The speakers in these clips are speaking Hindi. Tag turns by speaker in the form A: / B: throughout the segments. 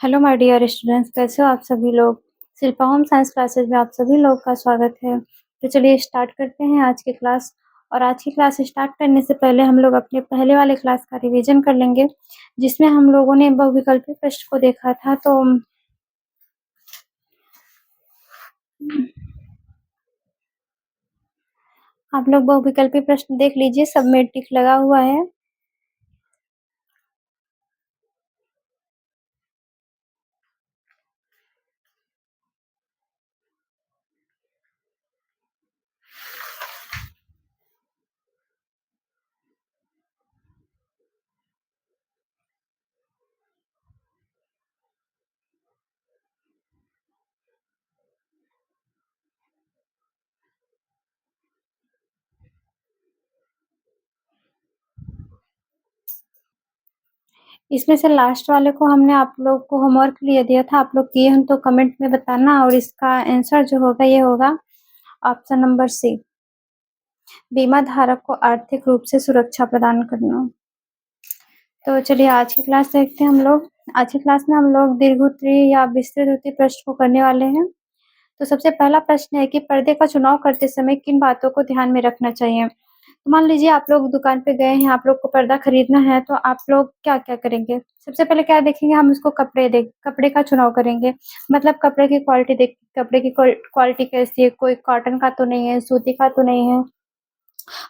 A: हेलो माय डियर स्टूडेंट्स, कैसे हो आप सभी लोग। शिल्पा होम साइंस क्लासेस में आप सभी लोग का स्वागत है। तो चलिए स्टार्ट करते हैं आज की क्लास। और आज की क्लास स्टार्ट करने से पहले हम लोग अपने पहले वाले क्लास का रिवीजन कर लेंगे, जिसमें हम लोगों ने बहुविकल्पी प्रश्न को देखा था। तो आप लोग बहुविकल्पी प्रश्न देख लीजिए, सब में टिक लगा हुआ है। इसमें से लास्ट वाले को हमने आप लोग को होमवर्क लिए दिया था, आप लोग किए हैं तो कमेंट में बताना। और इसका आंसर जो होगा ये होगा ऑप्शन नंबर सी, बीमा धारक को आर्थिक रूप से सुरक्षा प्रदान करना। तो चलिए आज की क्लास देखते हैं हम लोग। आज की क्लास में हम लोग दीर्घोत्तरीय या विस्तृत प्रश्न को करने वाले हैं। तो सबसे पहला प्रश्न है कि पर्दे का चुनाव करते समय किन बातों को ध्यान में रखना चाहिए। तो मान लीजिए आप लोग दुकान पे गए हैं, आप लोग को पर्दा खरीदना है, तो आप लोग क्या क्या करेंगे। सबसे पहले क्या देखेंगे, हम उसको कपड़े का चुनाव करेंगे। मतलब कपड़े की क्वालिटी देख, कपड़े की क्वालिटी कैसी है, कोई कॉटन का तो नहीं है, सूती का तो नहीं है।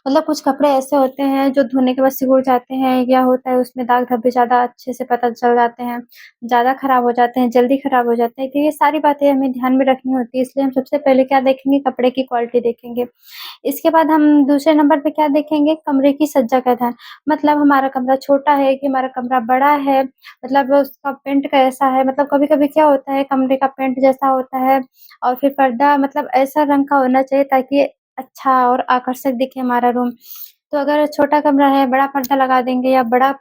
A: मतलब कुछ कपड़े ऐसे होते हैं जो धोने के बाद सिकुड़ जाते हैं, या होता है उसमें दाग धब्बे ज़्यादा अच्छे से पता चल जाते हैं, ज़्यादा खराब हो जाते हैं, जल्दी खराब हो जाते हैं। तो ये सारी बातें हमें ध्यान में रखनी होती है, इसलिए हम सबसे पहले क्या देखेंगे, कपड़े की क्वालिटी देखेंगे। इसके बाद हम दूसरे नंबर पे क्या देखेंगे, कमरे की सज्जा का ध्यान। मतलब हमारा कमरा छोटा है कि हमारा कमरा बड़ा है, मतलब उसका पेंट कैसा है। मतलब कभी-कभी क्या होता है, कमरे का पेंट जैसा होता है और फिर पर्दा मतलब ऐसा रंग का होना चाहिए ताकि अच्छा और आकर्षक दिखे हमारा रूम। तो अगर छोटा कमरा है, बड़ा पर्दा लगा देंगे, या बड़ा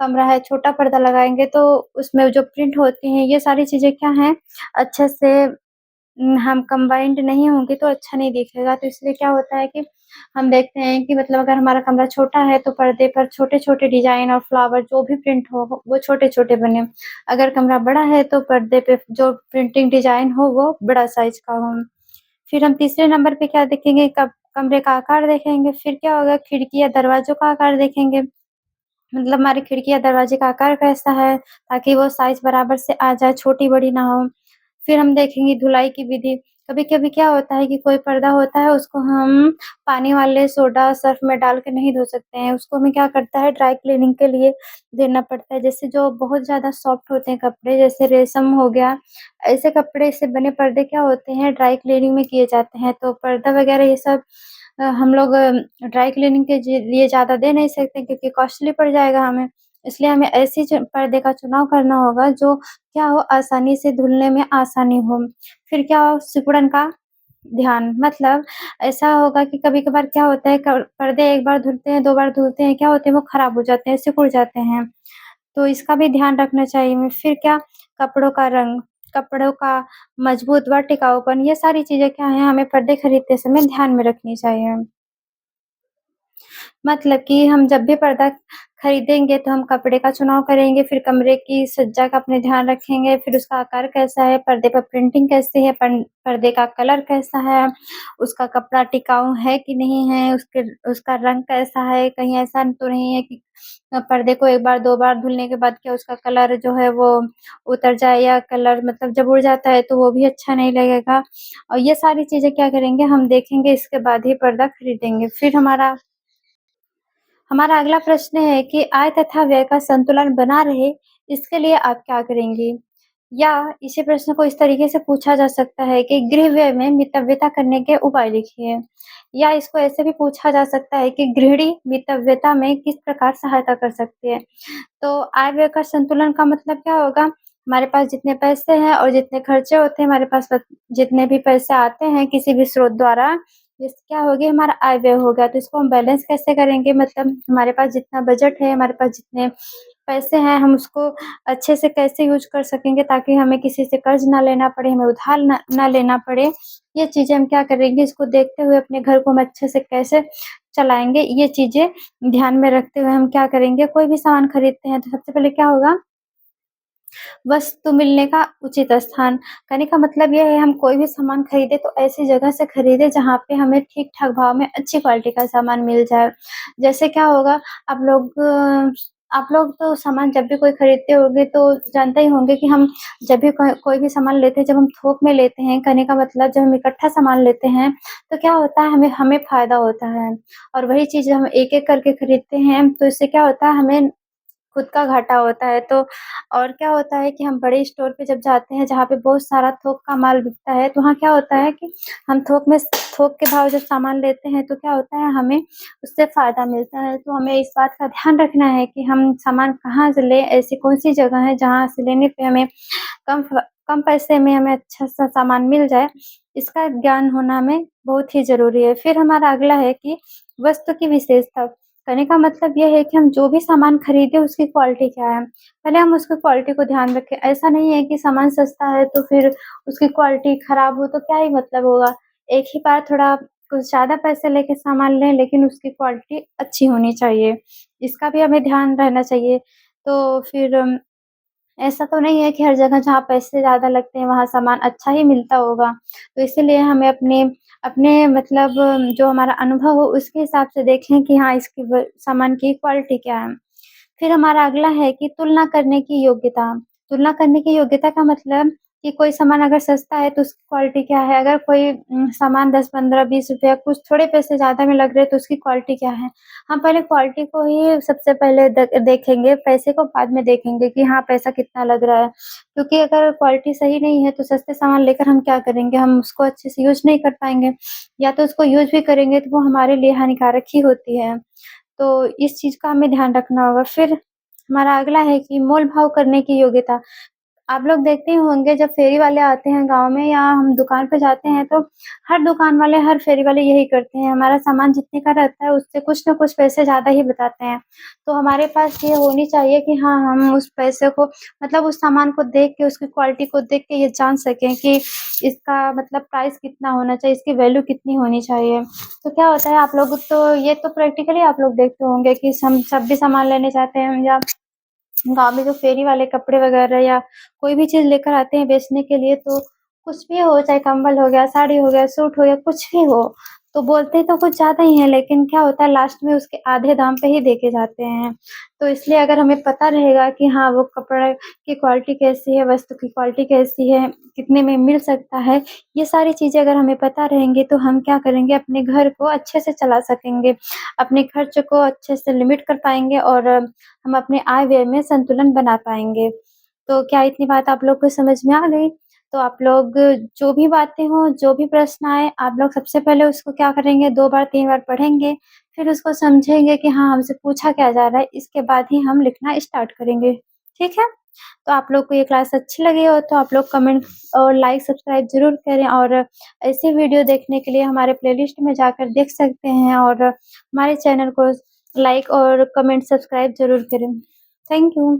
A: कमरा है, छोटा पर्दा लगाएँगे, तो उसमें जो प्रिंट होती हैं, ये सारी चीज़ें क्या हैं, अच्छे से हम कंबाइंड नहीं होंगे तो अच्छा नहीं दिखेगा। तो इसलिए क्या होता है कि हम देखते हैं कि मतलब अगर हमारा कमरा छोटा है तो पर्दे पर छोटे-छोटे डिज़ाइन और फ्लावर जो भी प्रिंट हो वो छोटे-छोटे बने। अगर कमरा बड़ा है तो पर्दे पे जो प्रिंटिंग डिज़ाइन हो वो बड़ा साइज़ का हो। फिर हम तीसरे नंबर पे क्या देखेंगे, कमरे का आकार देखेंगे। फिर क्या होगा, खिड़की या दरवाज़ों का आकार देखेंगे। मतलब हमारी खिड़की या दरवाजे का आकार कैसा है, ताकि वो साइज़ बराबर से आ जाए, छोटी-बड़ी ना हो। फिर हम देखेंगे धुलाई की विधि। कभी-कभी क्या होता है कि कोई पर्दा होता है, उसको हम पानी वाले सोडा, सर्फ़ में डाल के नहीं धो सकते हैं। उसको हमें क्या करता है, ड्राई क्लीनिंग के लिए देना पड़ता है। जैसे जो बहुत ज़्यादा सॉफ्ट होते हैं कपड़े, जैसे रेशम हो गया, ऐसे कपड़े से बने पर्दे क्या होते हैं, ड्राई क्लीनिंग में किए जाते हैं। तो पर्दा वग़ैरह ये सब हम लोग ड्राई क्लीनिंग के लिए ज़्यादा दे नहीं सकते, क्योंकि कॉस्टली पड़ जाएगा हमें। इसलिए हमें ऐसी पर्दे का चुनाव करना होगा जो क्या हो, आसानी से धुलने में आसानी हो। फिर क्या हो, सिकुड़न का ध्यान। मतलब ऐसा होगा कि कभी-कभार क्या होता है, पर्दे एक बार धुलते हैं, 2 बार धुलते हैं, क्या होते हैं, वो खराब हो जाते हैं, सिकुड़ जाते हैं। तो इसका भी ध्यान रखना चाहिए हमें। फिर क्या, कपड़ों का रंग, कपड़ों का मजबूत व टिकाऊपन, ये सारी चीज़ें क्या हैं, हमें पर्दे खरीदते समय ध्यान में रखनी चाहिए। मतलब कि हम जब भी पर्दा खरीदेंगे तो हम कपड़े का चुनाव करेंगे, फिर कमरे की सज्जा का अपने ध्यान रखेंगे, फिर उसका आकार कैसा है, पर्दे पर प्रिंटिंग कैसी है, पर्दे का कलर कैसा है, उसका कपड़ा टिकाऊ है कि नहीं है, उसका रंग कैसा है, कहीं ऐसा तो नहीं है कि पर्दे को 1 बार 2 बार धुलने के बाद क्या उसका कलर जो है वो उतर जाए, या कलर मतलब जब उड़ जाता है तो वो भी अच्छा नहीं लगेगा। और ये सारी चीज़ें क्या करेंगे, हम देखेंगे, इसके बाद ही पर्दा खरीदेंगे। फिर हमारा अगला प्रश्न है कि आय तथा व्यय का संतुलन बना रहे, इसके लिए आप क्या करेंगी? या इसी प्रश्न को इस तरीके से पूछा जा सकता है कि गृह व्यय में मितव्ययता करने के उपाय लिखिए। या इसको ऐसे भी पूछा जा सकता है कि गृहिणी मितव्ययता में किस प्रकार सहायता कर सकती है। तो आय व्यय का संतुलन का मतलब क्या होगा, हमारे पास जितने पैसे हैं और जितने खर्चे होते हैं, हमारे पास जितने भी पैसे आते हैं किसी भी स्रोत द्वारा, जिससे क्या हो गया, हमारा आय व्यय हो गया। तो इसको हम बैलेंस कैसे करेंगे, मतलब हमारे पास जितना बजट है, हमारे पास जितने पैसे हैं, हम उसको अच्छे से कैसे यूज़ कर सकेंगे ताकि हमें किसी से कर्ज़ ना लेना पड़े, हमें उधार ना लेना पड़े। ये चीज़ें हम क्या करेंगे, इसको देखते हुए अपने घर को हम अच्छे से कैसे चलाएँगे, ये चीज़ें ध्यान में रखते हुए हम क्या करेंगे, कोई भी सामान खरीदते हैं तो सबसे पहले क्या होगा, वस्तु मिलने का उचित स्थान। कहने का मतलब ये है हम कोई भी सामान खरीदें तो ऐसी जगह से खरीदें जहाँ पे हमें ठीक-ठाक भाव में अच्छी क्वालिटी का सामान मिल जाए। जैसे क्या होगा आप लोग तो सामान जब भी कोई खरीदते होंगे तो जानते ही होंगे कि हम जब भी कोई भी सामान लेते हैं, जब हम थोक में लेते हैं, कहने का मतलब जब हम इकट्ठा सामान लेते हैं, तो क्या होता है हमें हमें फ़ायदा होता है। और वही चीज़ हम एक-एक करके खरीदते हैं तो इससे क्या होता है हमें खुद का घाटा होता है। तो और क्या होता है कि हम बड़े स्टोर पे जब जाते हैं जहाँ पे बहुत सारा थोक का माल बिकता है, तो वहाँ क्या होता है कि हम थोक के भाव जब सामान लेते हैं तो क्या होता है हमें उससे फ़ायदा मिलता है। तो हमें इस बात का ध्यान रखना है कि हम सामान कहाँ से लें, ऐसी कौन-सी जगह है जहाँ से लेने पे हमें कम फ कम पैसे में हमें अच्छा-सा सामान मिल जाए, इसका ज्ञान होना हमें बहुत ही ज़रूरी है। फिर हमारा अगला है कि वस्तु की विशेषता। कहने का मतलब ये है कि हम जो भी सामान खरीदें उसकी क्वालिटी क्या है, पहले हम उसकी क्वालिटी को ध्यान रखें। ऐसा नहीं है कि सामान सस्ता है तो फिर उसकी क्वालिटी खराब हो तो क्या ही मतलब होगा। एक ही बार थोड़ा कुछ ज़्यादा पैसे लेके सामान लें लेकिन उसकी क्वालिटी अच्छी होनी चाहिए, इसका भी हमें ध्यान रहना चाहिए। तो फिर ऐसा तो नहीं है कि हर जगह जहाँ पैसे ज़्यादा लगते हैं वहाँ सामान अच्छा ही मिलता होगा। तो इसीलिए हमें अपने अपने मतलब जो हमारा अनुभव हो उसके हिसाब से देखें कि हाँ, इसकी सामान की क्वालिटी क्या है। फिर हमारा अगला है कि तुलना करने की योग्यता। तुलना करने की योग्यता का मतलब कि कोई सामान अगर सस्ता है तो उसकी क्वालिटी क्या है? अगर कोई सामान 10, 15, 20 रुपया कुछ थोड़े पैसे ज़्यादा में लग रहे हैं तो उसकी क्वालिटी क्या है? हम पहले क्वालिटी को ही सबसे पहले देखेंगे, पैसे को बाद में देखेंगे कि हाँ, पैसा कितना लग रहा है। क्योंकि अगर क्वालिटी सही नहीं है तो सस्ते सामान लेकर हम क्या करेंगे? हम उसको अच्छे से यूज़ नहीं कर पाएँगे या तो उसको यूज़ भी करेंगे तो वो हमारे लिए हानिकारक ही होती है। तो इस चीज़ का हमें ध्यान रखना होगा। फिर हमारा अगला है कि मोल-भाव करने की योग्यता। आप लोग देखते ही होंगे जब फेरी वाले आते हैं गाँव में या हम दुकान पे जाते हैं तो हर दुकान वाले, हर फेरी वाले यही करते हैं। हमारा सामान जितने का रहता है उससे कुछ न कुछ पैसे ज़्यादा ही बताते हैं। तो हमारे पास ये होनी चाहिए कि हाँ, हम उस पैसे को मतलब उस सामान को देख के, उसकी क्वालिटी को देख के ये जान सकें कि इसका मतलब प्राइस कितना होना चाहिए, इसकी वैल्यू कितनी होनी चाहिए। तो क्या होता है आप लोग तो ये तो प्रैक्टिकली आप लोग देखते होंगे कि हम जब भी सामान लेने जाते हैं या गाँव में जो फेरी वाले कपड़े वगैरह या कोई भी चीज़ लेकर आते हैं बेचने के लिए तो कुछ भी हो, चाहे कंबल हो गया, साड़ी हो गया, सूट हो गया, कुछ भी हो, तो बोलते तो कुछ ज़्यादा ही हैं लेकिन क्या होता है लास्ट में उसके आधे दाम पे ही देके जाते हैं। तो इसलिए अगर हमें पता रहेगा कि हाँ, वो कपड़ा की क्वालिटी कैसी है, वस्तु की क्वालिटी कैसी है, कितने में मिल सकता है, ये सारी चीज़ें अगर हमें पता रहेंगी तो हम क्या करेंगे अपने घर को अच्छे से चला सकेंगे, अपने खर्च को अच्छे से लिमिट कर पाएँगे और हम अपने आय-व्यय में संतुलन बना पाएँगे। तो क्या इतनी बात आप लोग को समझ में आ गई? तो आप लोग जो भी बातें हों, जो भी प्रश्न आए, आप लोग सबसे पहले उसको क्या करेंगे 2 बार 3 बार पढ़ेंगे, फिर उसको समझेंगे कि हाँ, हमसे पूछा क्या जा रहा है, इसके बाद ही हम लिखना स्टार्ट करेंगे। ठीक है? तो आप लोग को ये क्लास अच्छी लगी हो तो आप लोग कमेंट और लाइक, सब्सक्राइब ज़रूर करें और ऐसे वीडियो देखने के लिए हमारे प्लेलिस्ट में जाकर देख सकते हैं और हमारे चैनल को लाइक और कमेंट, सब्सक्राइब ज़रूर करें। Thank you.